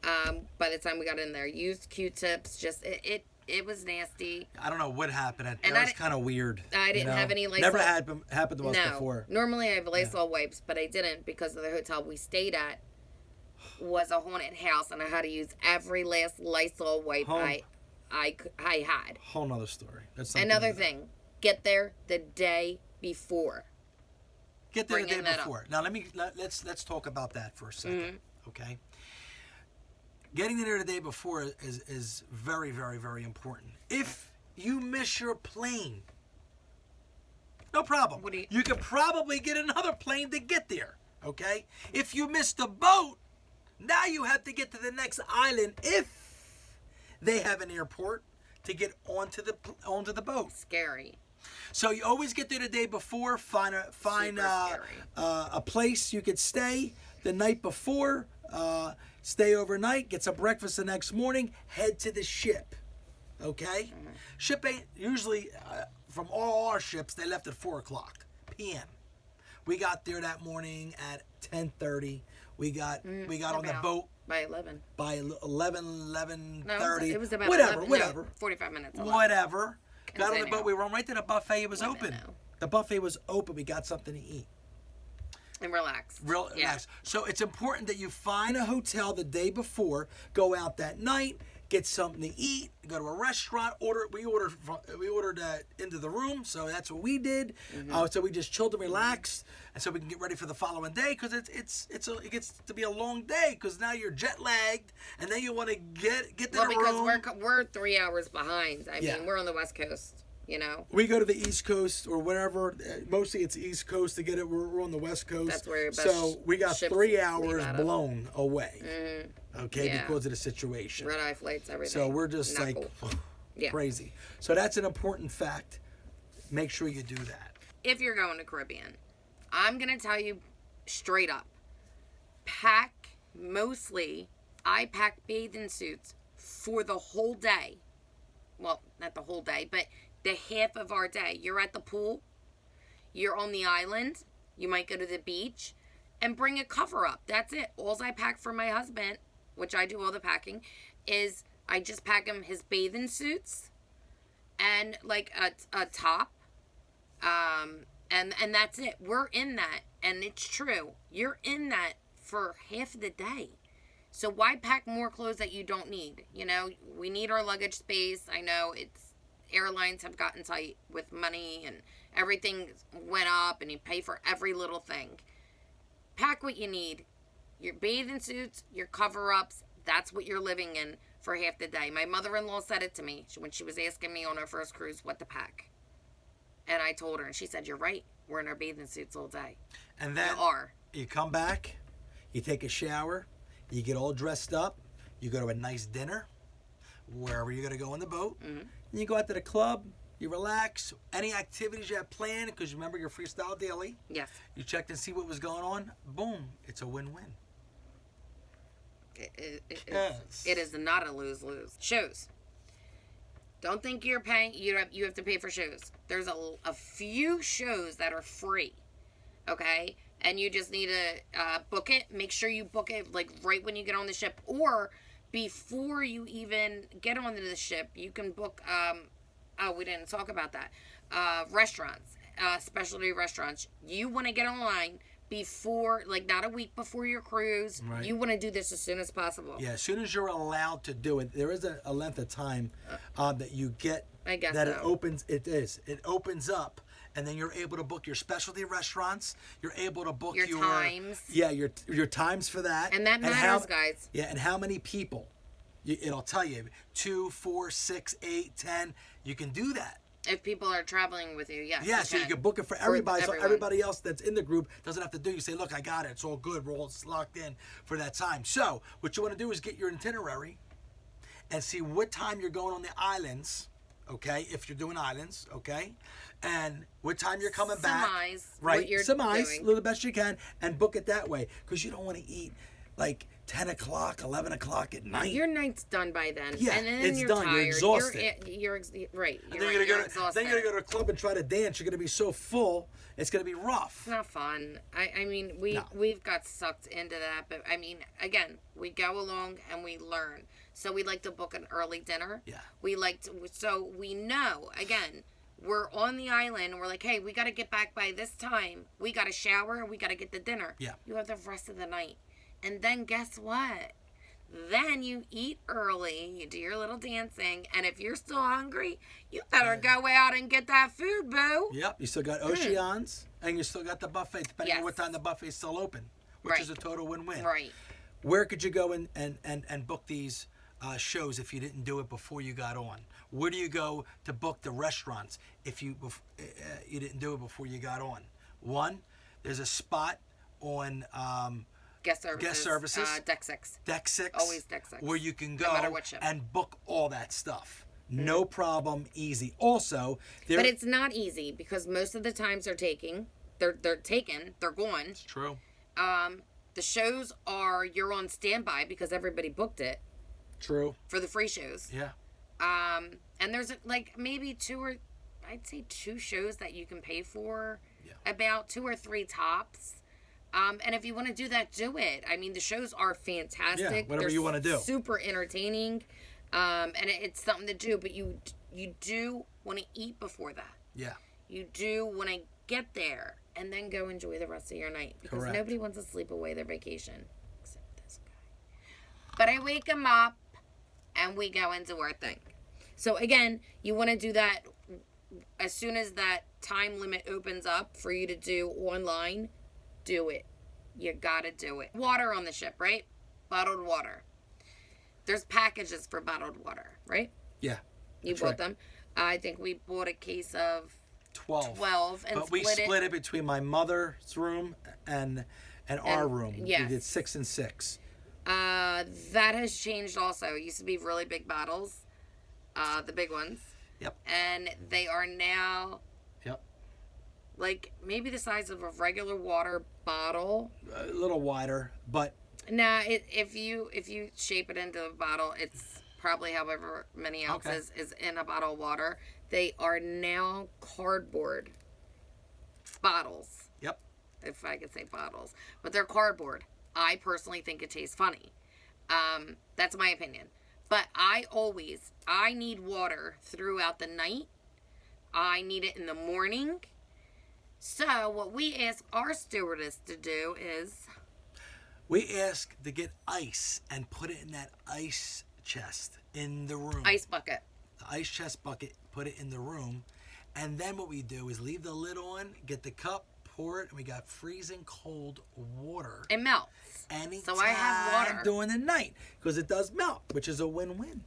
By the time we got in there, used Q-tips. Just it was nasty. I don't know what happened. That was kind of weird. I didn't have any Lysol. Never happened to us before. Normally, I have Lysol wipes, but I didn't because of the hotel we stayed at. Was a haunted house, and I had to use every last Lysol wipe I had. Whole nother story. That's another thing. Get there the day before. Get there the day before. Now let's talk about that for a second, okay? Getting there the day before is very, very, very important. If you miss your plane, no problem. You could probably get another plane to get there, okay? If you miss the boat, now you have to get to the next island if they have an airport to get onto the boat. Scary. So you always get there the day before. Find a place you could stay the night before. Stay overnight. Get some breakfast the next morning. Head to the ship. Okay. Mm-hmm. Ship ain't usually from all our ships. They left at 4:00 p.m. We got there that morning at 10:30. We got on the boat by 11. By 11:30. No, it was about whatever. 45 minutes. 11. Whatever. Got on the boat. We went right to the buffet. It was open. The buffet was open. We got something to eat. And relax. Relax. So it's important that you find a hotel the day before. Go out that night. Get something to eat. Go to a restaurant. We ordered into the room. So that's what we did. Mm-hmm. So we just chilled and relaxed, and so we can get ready for the following day because it gets to be a long day because now you're jet lagged, and then you want to get to the room. Well, because we're 3 hours behind. I mean, we're on the West Coast. We go to the East Coast or whatever. Mostly it's East Coast to get it. We're on the West Coast. That's where your best So we got 3 hours blown away. Mm-hmm. Okay, because of the situation. Red-eye flights, everything. So we're just crazy. So that's an important fact. Make sure you do that. If you're going to Caribbean, I'm going to tell you straight up. I pack bathing suits for the whole day. Well, not the whole day, but the half of our day. You're at the pool. You're on the island. You might go to the beach. And bring a cover up. That's it. All I pack for my husband, which I do all the packing, is I just pack him his bathing suits and like a top. And that's it. We're in that. And it's true. You're in that for half of the day. So why pack more clothes that you don't need? You know, we need our luggage space. I know airlines have gotten tight with money and everything went up and you pay for every little thing. Pack what you need. Your bathing suits, your cover-ups, that's what you're living in for half the day. My mother-in-law said it to me when she was asking me on our first cruise what to pack. And I told her, and she said, you're right. We're in our bathing suits all day. And then you come back, you take a shower, you get all dressed up, you go to a nice dinner, wherever you're going to go on the boat. And you go out to the club, you relax. Any activities you have planned, because remember your freestyle daily. Yes. You checked and see what was going on. Boom. It's a win-win. It is not a lose-lose. Shows. Don't think you're paying. You have to pay for shows. There's a few shows that are free. Okay? And you just need to book it. Make sure you book it like right when you get on the ship. Or before you even get onto the ship, you can book, we didn't talk about that. Restaurants. Specialty restaurants. You want to get online before, like not a week before your cruise. Right. You want to do this as soon as possible. Yeah, as soon as you're allowed to do it. There is a length of time that you get. I guess that so. It opens up, and then you're able to book your specialty restaurants. You're able to book your times. Yeah, your times for that. And that matters, guys. Yeah, and how many people? It'll tell you 2, 4, 6, 8, 10. You can do that. If people are traveling with you, yes. Yeah, so you can book it for everybody. So everybody else that's in the group doesn't have to do. You say, look, I got it. It's all good. We're all locked in for that time. So what you want to do is get your itinerary and see what time you're going on the islands, okay, if you're doing islands, okay, and what time you're coming back. Right. Surmise, do the best you can, and book it that way, because you don't want to eat like 10 o'clock, 11 o'clock at night. Your night's done by then. Yeah, and then it's you're done. Tired. You're exhausted. You're right. Then you're going to go to a club and try to dance. You're going to be so full, it's going to be rough. It's not fun. I mean, we've got sucked into that. But, I mean, again, we go along and we learn. So we like to book an early dinner. Yeah. So we know, again, we're on the island. And we're like, hey, we got to get back by this time. We got to shower. We got to get the dinner. Yeah. You have the rest of the night. And then guess what? Then you eat early, you do your little dancing, and if you're still hungry, you better go out and get that food, boo. Yep, you still got Oceans, and you still got the buffet, depending on what time the buffet's still open, which is a total win-win. Right. Where could you go and book these shows if you didn't do it before you got on? Where do you go to book the restaurants if you didn't do it before you got on? One, there's a spot on... Guest services. Deck 6. Deck 6. Always Deck 6. Where you can go no matter what ship. And book all that stuff. No problem, easy. Also, but it's not easy because most of the times they're taken, they're gone. It's true. The shows you're on standby because everybody booked it. True. For the free shows. Yeah. And there's like maybe I'd say 2 shows that you can pay for. Yeah. About 2 or 3 tops. And if you want to do that, do it. I mean, the shows are fantastic. Yeah, whatever you want to do. Super entertaining. And it's something to do, but you do want to eat before that. Yeah. You do want to get there and then go enjoy the rest of your night. Because nobody wants to sleep away their vacation. Except this guy. But I wake him up and we go into our thing. So again, you want to do that as soon as that time limit opens up for you to do online. Do it. You gotta do it. Water on the ship, right? Bottled water. There's packages for bottled water, right? Yeah. You bought them. I think we bought a case of 12. And but we split it between my mother's room and our room. Yes. We did 6 and 6. That has changed also. It used to be really big bottles. The big ones. Yep. And they are now... Yep. Like maybe the size of a regular water bottle. A little wider, but nah. If you shape it into a bottle, it's probably however many ounces is in a bottle of water. They are now cardboard bottles. Yep. If I could say bottles, but they're cardboard. I personally think it tastes funny. That's my opinion. But I need water throughout the night. I need it in the morning. So what we ask our stewardess to do is... We ask to get ice and put it in that ice chest in the room. Ice bucket. The ice chest bucket, put it in the room. And then what we do is leave the lid on, get the cup, pour it, and we got freezing cold water. It melts. Anytime so I have water during the night, because it does melt, which is a win-win.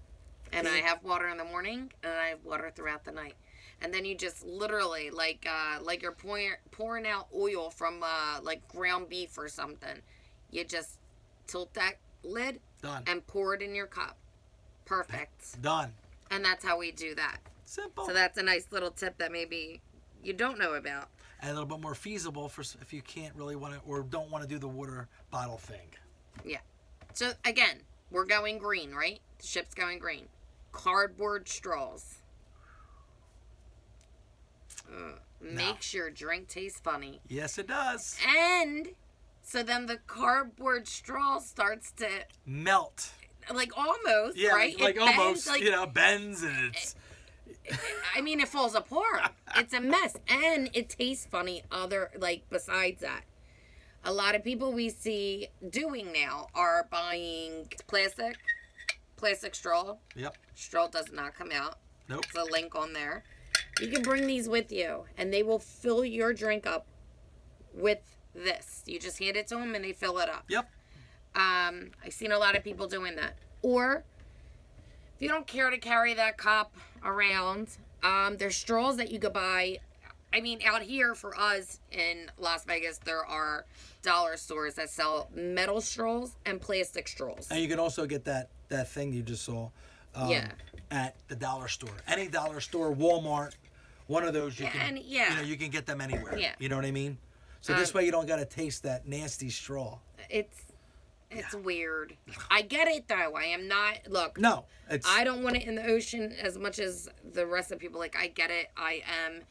And I have water in the morning, and I have water throughout the night. And then you just literally, like you're pouring out oil from like ground beef or something. You just tilt that lid. Done. And pour it in your cup. Perfect. Done. And that's how we do that. Simple. So that's a nice little tip that maybe you don't know about. And a little bit more feasible for if you can't really want to or don't want to do the water bottle thing. Yeah. So again, we're going green, right? The ship's going green. Cardboard straws. Makes your drink taste funny. Yes, it does. And so then the cardboard straw starts to melt. Like almost, yeah, right? Like it almost, bends, like, bends and it's... I mean, it falls apart. It's a mess. And it tastes funny besides that. A lot of people we see doing now are buying plastic straw. Yep. Straw does not come out. Nope. There's a link on there. You can bring these with you, and they will fill your drink up with this. You just hand it to them, and they fill it up. Yep. I've seen a lot of people doing that. Or, if you don't care to carry that cup around, there's straws that you could buy. I mean, out here for us in Las Vegas, there are dollar stores that sell metal straws and plastic straws. And you can also get that thing you just saw at the dollar store. Any dollar store, Walmart, one of those you can get them anywhere. Yeah. You know what I mean? So this way you don't got to taste that nasty straw. It's weird. I get it though. I am not No, I don't want it in the ocean as much as the rest of people. Like, I get it. I am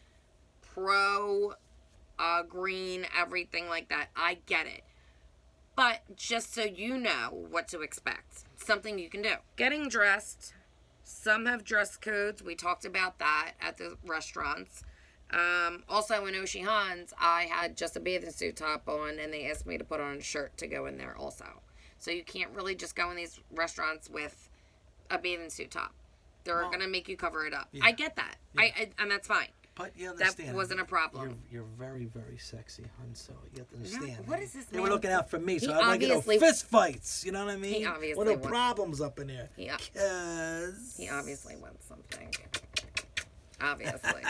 pro green, everything like that. I get it. But just so you know what to expect, something you can do. Getting dressed. Some have dress codes. We talked about that at the restaurants. Also in Ocean's, I had just a bathing suit top on, and they asked me to put on a shirt to go in there also. So you can't really just go in these restaurants with a bathing suit top. They're going to make you cover it up. Yeah. I get that. Yeah. And that's fine. But you understand. That wasn't a problem. You're very, very sexy, hun, so you have to understand. No, what is this? They were looking out for me, so I want to get no fist fights. You know what I mean? He obviously what are problems up in here? He obviously wants something. Obviously.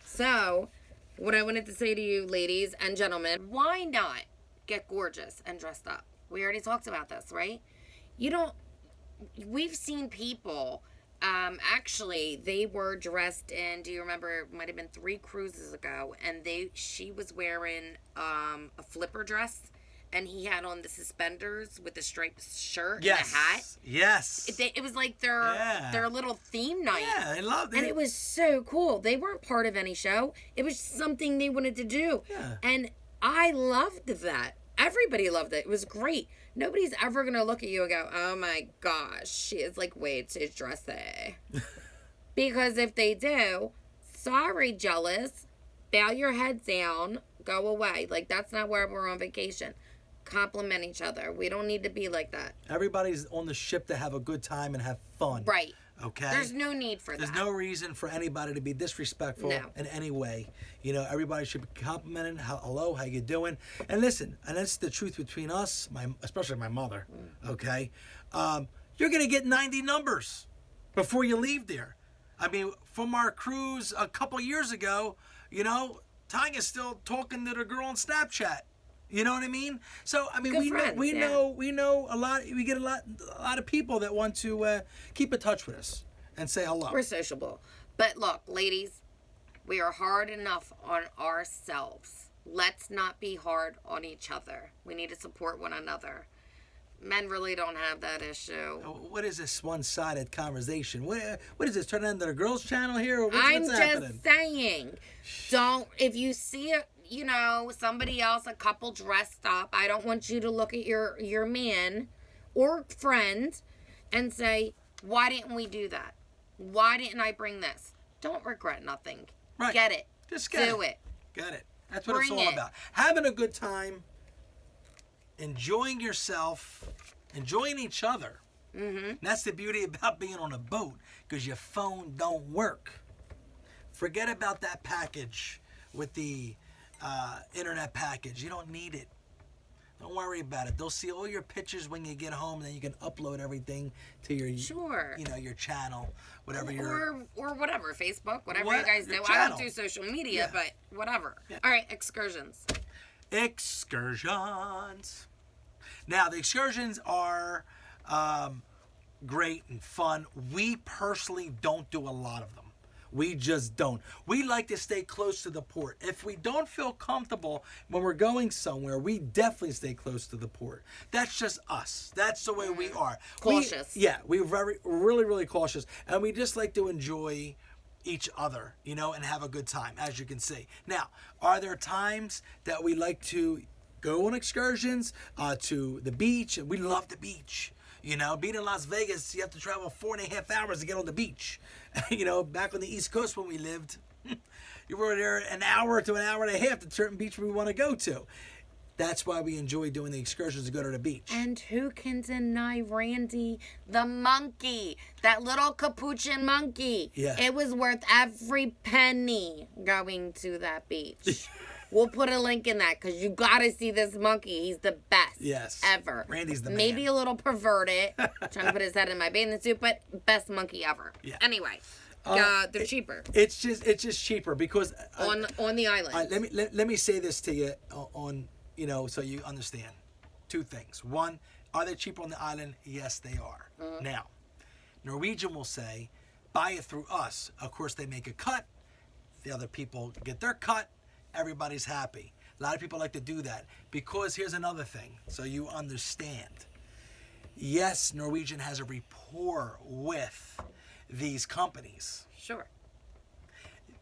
So, what I wanted to say to you, ladies and gentlemen, why not get gorgeous and dressed up? We already talked about this, right? We've seen people, actually, they were dressed in, do you remember, it might have been 3 cruises ago, and she was wearing a flipper dress, and he had on the suspenders with the striped shirt and a hat. Yes. It was like their little theme night. Yeah, I loved it. And it was so cool. They weren't part of any show. It was something they wanted to do. Yeah. And I loved that. Everybody loved it. It was great. Nobody's ever going to look at you and go, oh my gosh, she is like way too dressy. Because if they do, sorry, jealous, bow your head down, go away. Like, that's not where we're on vacation. Compliment each other. We don't need to be like that. Everybody's on the ship to have a good time and have fun. Right. Okay? There's no need for that. There's no reason for anybody to be disrespectful in any way. You know, everybody should be complimenting. Hello, how you doing? And listen, and that's the truth between us, especially my mother, okay? You're going to get 90 numbers before you leave there. I mean, from our cruise a couple years ago, you know, Tanya's still talking to the girl on Snapchat. You know what I mean? So I mean, we know a lot. We get a lot of people that want to keep in touch with us and say hello. We're sociable, but look, ladies, we are hard enough on ourselves. Let's not be hard on each other. We need to support one another. Men really don't have that issue. What is this one-sided conversation? What is this? Turning into the girls' channel here? Or what's I'm happening? Just saying. If you see it. You know, somebody else, a couple dressed up, I don't want you to look at your man or friend and say, why didn't we do that? Why didn't I bring this? Don't regret nothing. Right. Get it. Just do it. Get it. That's what it's all about. Having a good time enjoying yourself, enjoying each other. Mm-hmm. And that's the beauty about being on a boat, because your phone don't work. Forget about that package with the internet package. You don't need it. Don't worry about it. They'll see all your pictures when you get home, and then you can upload everything to your, your channel, whatever or whatever, Facebook, whatever you guys do. I don't do social media, but whatever. Yeah. All right, excursions. Excursions. Now, the excursions are great and fun. We personally don't do a lot of them. We just don't. We like to stay close to the port. If we don't feel comfortable when we're going somewhere, we definitely stay close to the port. That's just us. That's the way we are. Cautious. We're really, really cautious. And we just like to enjoy each other, and have a good time, as you can see. Now, are there times that we like to go on excursions to the beach? And we love the beach. Being in Las Vegas, you have to travel 4.5 hours to get on the beach. Back on the East Coast when we lived, you were there an hour to an hour and a half to certain beach we want to go to. That's why we enjoy doing the excursions to go to the beach. And who can deny Randy the monkey? That little capuchin monkey. Yeah. It was worth every penny going to that beach. We'll put a link in that because you got to see this monkey. He's the best ever. Randy's the man. Maybe a little perverted, trying to put his head in my bathing suit, but best monkey ever. Yeah. Anyway, they're cheaper. It's just cheaper because on the island. Let me say this to you so you understand. Two things. One, are they cheaper on the island? Yes, they are. Mm-hmm. Now, Norwegian will say, buy it through us. Of course, they make a cut. The other people get their cut. Everybody's happy. A lot of people like to do that because here's another thing, so you understand. Yes, Norwegian has a rapport with these companies. Sure.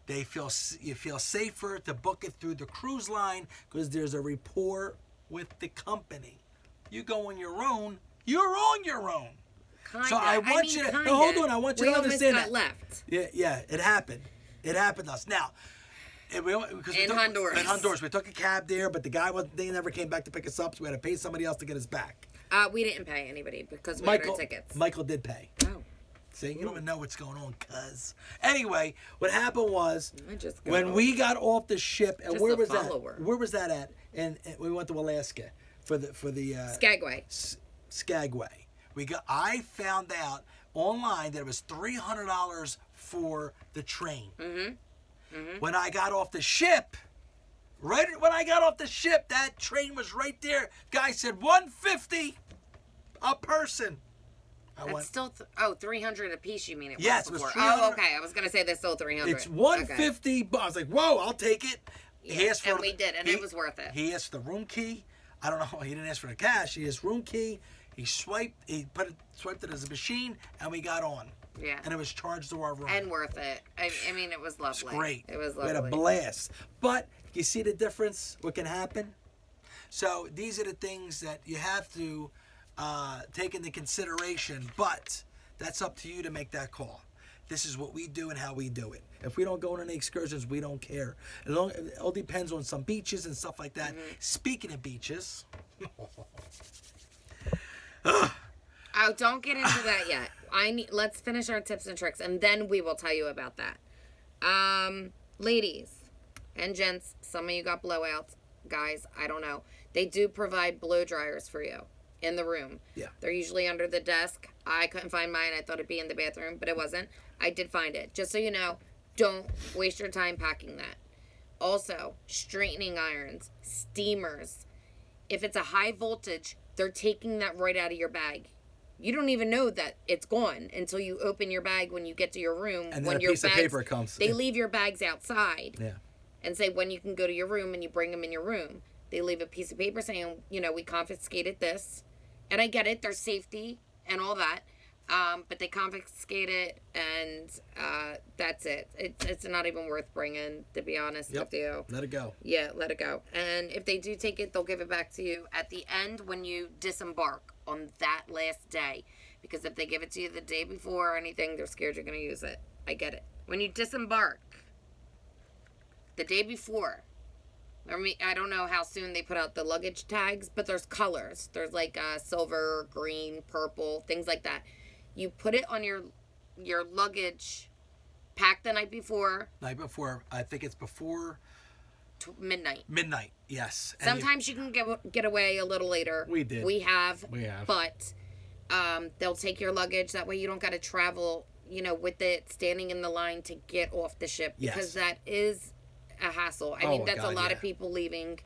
You feel safer to book it through the cruise line because there's a rapport with the company. You go on your own, you're on your own. Kinda. So I want you to hold on. I want you to understand that. Left. Yeah, it happened. It happened to us. Now. Honduras. In Honduras. We took a cab there, but the guy they never came back to pick us up, so we had to pay somebody else to get us back. We didn't pay anybody because we had our tickets. Michael did pay. Oh. See, you don't even know what's going on, cuz. Anyway, what happened was when we got off the ship, and where was that? Where was that at? And we went to Alaska for the Skagway. Skagway. I found out online that it was $300 for the train. Mm-hmm. Mm-hmm. When I got off the ship, that train was right there. Guy said $150 a person. That's still $300 a piece. You mean it? Yes, it was $300. Oh, okay. I was gonna say there's still $300. It's $150. Okay. I was like, whoa, I'll take it. Yeah, and we did, and it was worth it. He asked for the room key. I don't know. He didn't ask for the cash. He asked room key. He swiped it as a machine, and we got on. Yeah. And it was charged to our room. And worth it. I mean, it was lovely. It's great. It was lovely. We had a blast. But you see the difference? What can happen? So these are the things that you have to take into consideration. But that's up to you to make that call. This is what we do and how we do it. If we don't go on any excursions, we don't care. It all depends on some beaches and stuff like that. Mm-hmm. Speaking of beaches. Oh, don't get into that yet. Let's finish our tips and tricks, and then we will tell you about that. Ladies and gents, some of you got blowouts. Guys, I don't know. They do provide blow dryers for you in the room. Yeah. They're usually under the desk. I couldn't find mine. I thought it'd be in the bathroom, but it wasn't. I did find it. Just so you know, don't waste your time packing that. Also, straightening irons, steamers. If it's a high voltage, they're taking that right out of your bag. You don't even know that it's gone until you open your bag when you get to your room. And then a piece of paper comes. They leave your bags outside. Yeah. And say when you can go to your room and you bring them in your room. They leave a piece of paper saying, we confiscated this. And I get it. There's safety and all that. But they confiscate it and that's it. It's not even worth bringing, to be honest with you. Let it go. Yeah, let it go. And if they do take it, they'll give it back to you at the end when you disembark on that last day. Because if they give it to you the day before or anything, they're scared you're going to use it. I get it. When you disembark the day before, I don't know how soon they put out the luggage tags, but there's colors. There's like silver, green, purple, things like that. You put it on your luggage, pack the night before. Night before. I think it's before midnight. Midnight, yes. And sometimes you can get away a little later. We did. We have. But they'll take your luggage. That way you don't got to travel, with it, standing in the line to get off the ship. Because that is a hassle. I mean, that's a lot of people leaving.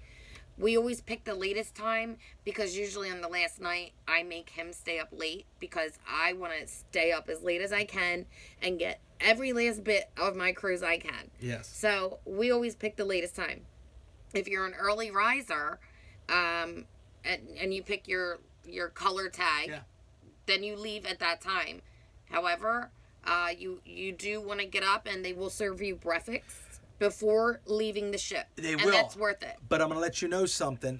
We always pick the latest time because usually on the last night I make him stay up late because I want to stay up as late as I can and get every last bit of my cruise I can. Yes. So we always pick the latest time. If you're an early riser, and you pick your color tag, then you leave at that time. However, you do want to get up and they will serve you breakfast before leaving the ship. They will. And that's worth it. But I'm going to let you know something.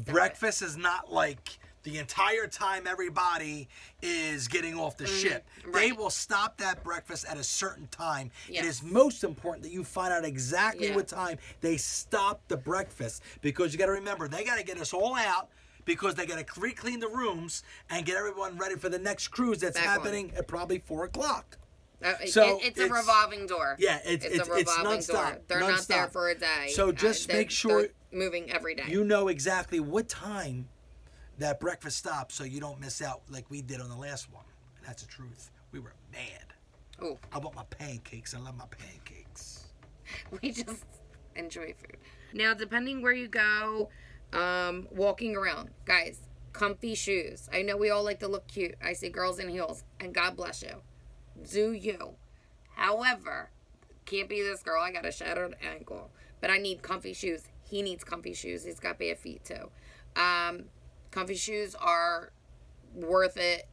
Breakfast is not like the entire time everybody is getting off the ship. Right. They will stop that breakfast at a certain time. Yes. It is most important that you find out exactly what time they stop the breakfast. Because you got to remember, they got to get us all out because they got to re-clean the rooms and get everyone ready for the next cruise that's happening at probably 4 o'clock. So it's a revolving door. Yeah, it's a revolving door. They're not there for a day. So just make sure moving every day. You know exactly what time that breakfast stops, so you don't miss out like we did on the last one. And that's the truth. We were mad. Oh, I want my pancakes. I love my pancakes. We just enjoy food. Now, depending where you go, walking around, guys, comfy shoes. I know we all like to look cute. I see girls in heels, and God bless you. Do you. However, can't be this girl. I got a shattered ankle. But I need comfy shoes. He needs comfy shoes. He's got bad feet too. Comfy shoes are worth it.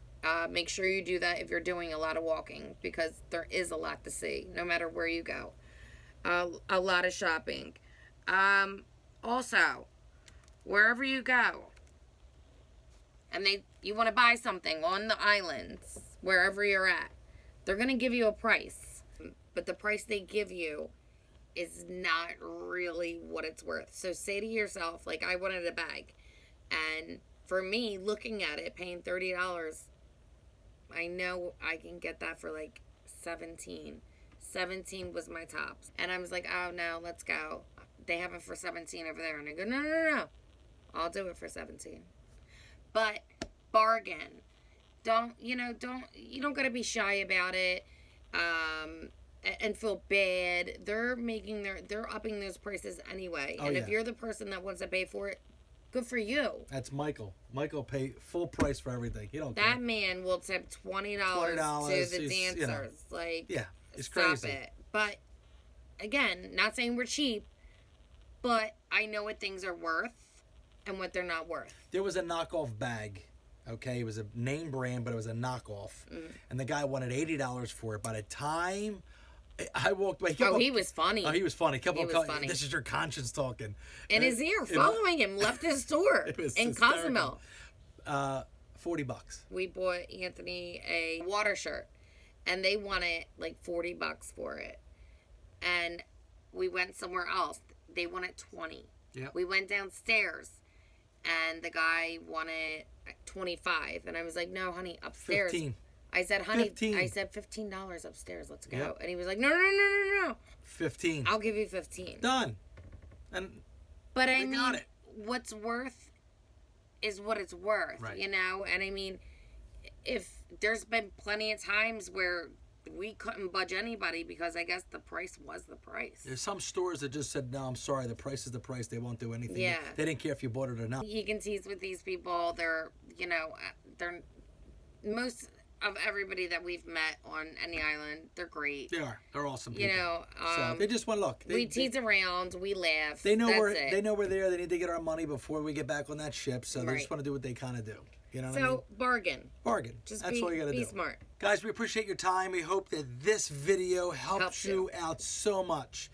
Make sure you do that if you're doing a lot of walking because there is a lot to see no matter where you go. A lot of shopping. Also, wherever you go, and you want to buy something on the islands, wherever you're at, they're going to give you a price, but the price they give you is not really what it's worth. So say to yourself, like, I wanted a bag. And for me, looking at it, paying $30, I know I can get that for like $17. $17 was my tops. And I was like, oh, no, let's go. They have it for $17 over there. And I go, no. I'll do it for $17. But bargain. You don't got to be shy about it and feel bad. They're upping those prices anyway. And if you're the person that wants to pay for it, good for you. That's Michael. Michael pay full price for everything. He don't That care. Man will tip $20 to the dancers. It's stop crazy. it. But again, not saying we're cheap, but I know what things are worth and what they're not worth. There was a knockoff bag. Okay, it was a name brand, but it was a knockoff. And the guy wanted $80 for it. By the time I walked away... he was funny. Oh, he was funny. He was funny. This is your conscience talking. In his ear, following him, left his store in Cozumel. $40. We bought Anthony a water shirt, and they wanted like $40 for it. And we went somewhere else. They wanted $20. Yep. We went downstairs, and the guy wanted $25, and I was like, no, honey, upstairs. 15. I said, honey, 15. I said $15 upstairs. Let's go. Yep. And he was like, no. 15. I'll give you 15. Done. But I mean, what's worth is what it's worth, right. And I mean, if there's been plenty of times where we couldn't budge anybody because I guess the price was the price. There's some stores that just said, no, I'm sorry, the price is the price. They won't do anything. Yeah. They didn't care if you bought it or not. You can tease with these people. They're most of everybody that we've met on any island, they're great. They are. They're awesome people. So they just want to look. We tease around. We laugh. They know we're there. They need to get our money before we get back on that ship. So they just want to do what they kind of do. You know what I mean? So bargain. That's all you got to do. Be smart. Guys, we appreciate your time. We hope that this video helps you out so much.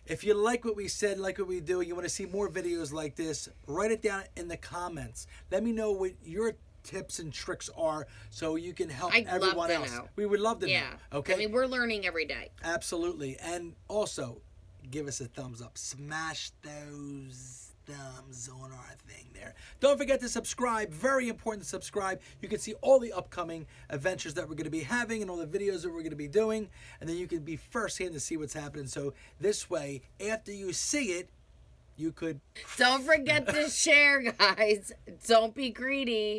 If you like what we said, like what we do, you want to see more videos like this, write it down in the comments. Let me know what your tips and tricks are so you can help everyone else. Know. We would love to know. Okay? I mean, we're learning every day. Absolutely. And also, give us a thumbs up. Smash those thumbs on our thing there. Don't forget to subscribe. Very important to subscribe. You can see all the upcoming adventures that we're going to be having and all the videos that we're going to be doing. And then you can be firsthand to see what's happening. So this way, after you see it, you could... Don't forget to share, guys. Don't be greedy.